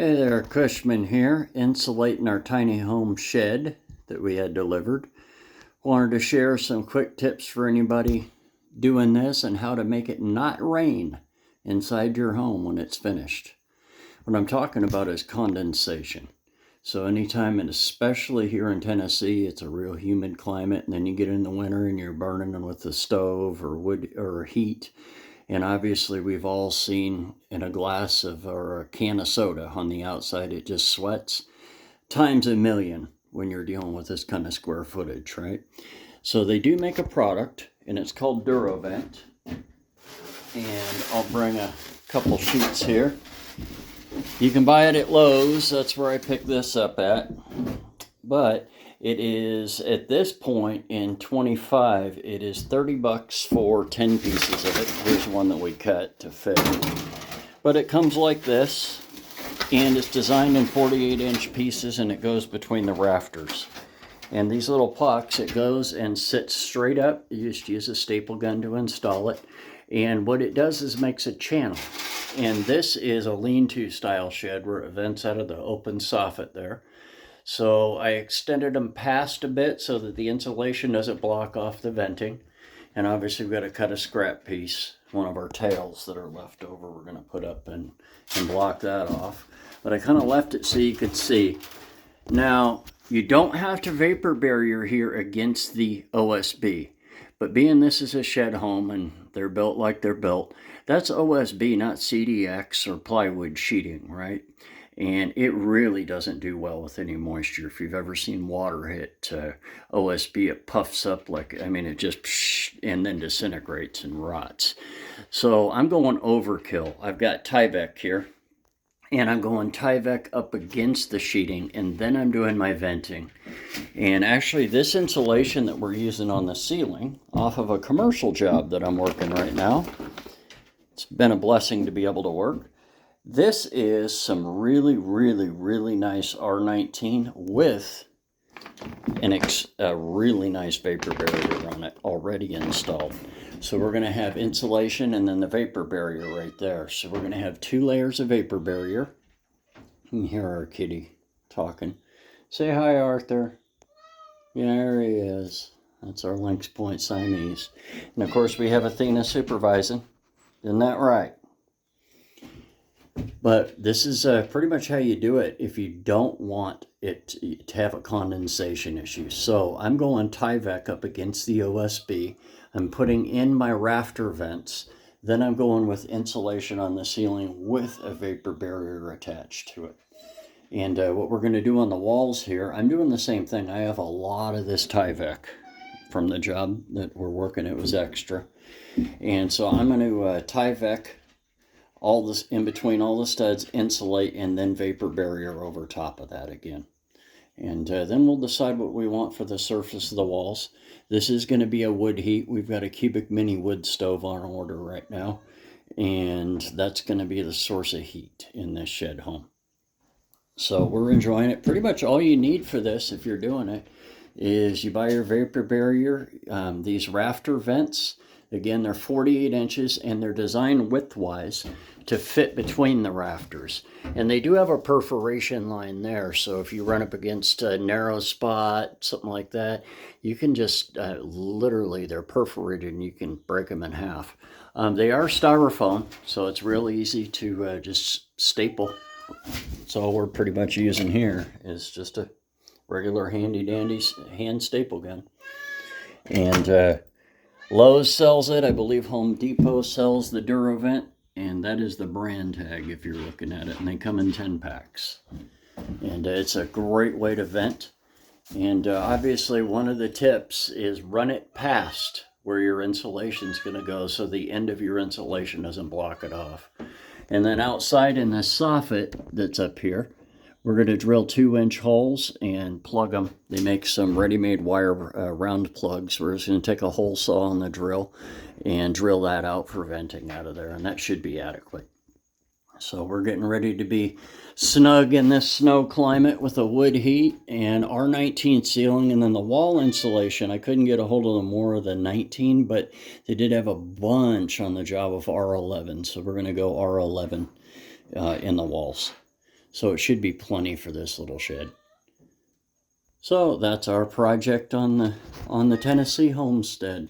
Hey there, Cushman here, insulating our tiny home shed that we had delivered. Wanted to share some quick tips for anybody doing this and how to make it not rain inside your home when it's finished. What I'm talking about is condensation. So anytime, and especially here in Tennessee, it's a real humid climate, and then you get in the winter and you're burning them with the stove or wood or heat. And obviously we've all seen in a glass of or a can of soda on the outside, it just sweats times a million when you're dealing with this kind of square footage, right? So they do make a product and it's called Durovent. And I'll bring a couple sheets here. You can buy it at Lowe's, that's where I picked this up at. But it is, at this point in 25, it is 30 bucks for 10 pieces of it. Here's one that we cut to fit. But it comes like this, and it's designed in 48-inch pieces, and it goes between the rafters. And these little pucks, it goes and sits straight up. You just use a staple gun to install it. And what it does is makes a channel. And this is a lean-to style shed where it vents out of the open soffit there. So I extended them past a bit so that the insulation doesn't block off the venting. And obviously we've got to cut a scrap piece, one of our tails that are left over, we're going to put up and block that off. But I kind of left it so you could see. Now, you don't have to vapor barrier here against the OSB. But being this is a shed home and they're built like they're built, that's OSB, not CDX or plywood sheeting, right? And it really doesn't do well with any moisture. If you've ever seen water hit OSB, it puffs up like, it just, and then disintegrates and rots. So I'm going overkill. I've got Tyvek here, and I'm going Tyvek up against the sheeting, and then I'm doing my venting. And actually, this insulation that we're using on the ceiling, off of a commercial job that I'm working right now, it's been a blessing to be able to work. This is some really, really, really nice R19 with a really nice vapor barrier on it already installed. So we're going to have insulation and then the vapor barrier right there. So we're going to have 2 layers of vapor barrier. You can hear our kitty talking. Say hi, Arthur. Yeah, there he is. That's our Lynx Point Siamese. And of course we have Athena supervising. Isn't that right? But this is pretty much how you do it if you don't want it to have a condensation issue. So I'm going Tyvek up against the OSB. I'm putting in my rafter vents. Then I'm going with insulation on the ceiling with a vapor barrier attached to it. And what we're going to do on the walls here, I'm doing the same thing. I have a lot of this Tyvek from the job that we're working. It was extra. And so I'm going to Tyvek all this in between all the studs, insulate, and then vapor barrier over top of that again. And then we'll decide what we want for the surface of the walls. This is going to be a wood heat. We've got a cubic mini wood stove on order right now. And that's going to be the source of heat in this shed home. So we're enjoying it. Pretty much all you need for this, if you're doing it, is you buy your vapor barrier, these rafter vents. Again, they're 48 inches and they're designed widthwise to fit between the rafters. And they do have a perforation line there. So if you run up against a narrow spot, something like that, you can just literally, they're perforated and you can break them in half. They are styrofoam, so it's real easy to just staple. So all we're pretty much using here is just a regular handy dandy hand staple gun. And Lowe's sells it. I believe Home Depot sells the Durovent, and that is the brand tag if you're looking at it. And they come in 10 packs. And it's a great way to vent. And obviously one of the tips is run it past where your insulation is going to go so the end of your insulation doesn't block it off. And then outside in the soffit that's up here, we're going to drill 2-inch holes and plug them. They make some ready-made wire round plugs. We're just going to take a hole saw on the drill and drill that out for venting out of there, and that should be adequate. So we're getting ready to be snug in this snow climate with a wood heat and R19 ceiling, and then the wall insulation. I couldn't get a hold of more of the 19, but they did have a bunch on the job of R11, so we're going to go R11 in the walls. So it should be plenty for this little shed. So that's our project on the Tennessee Homestead.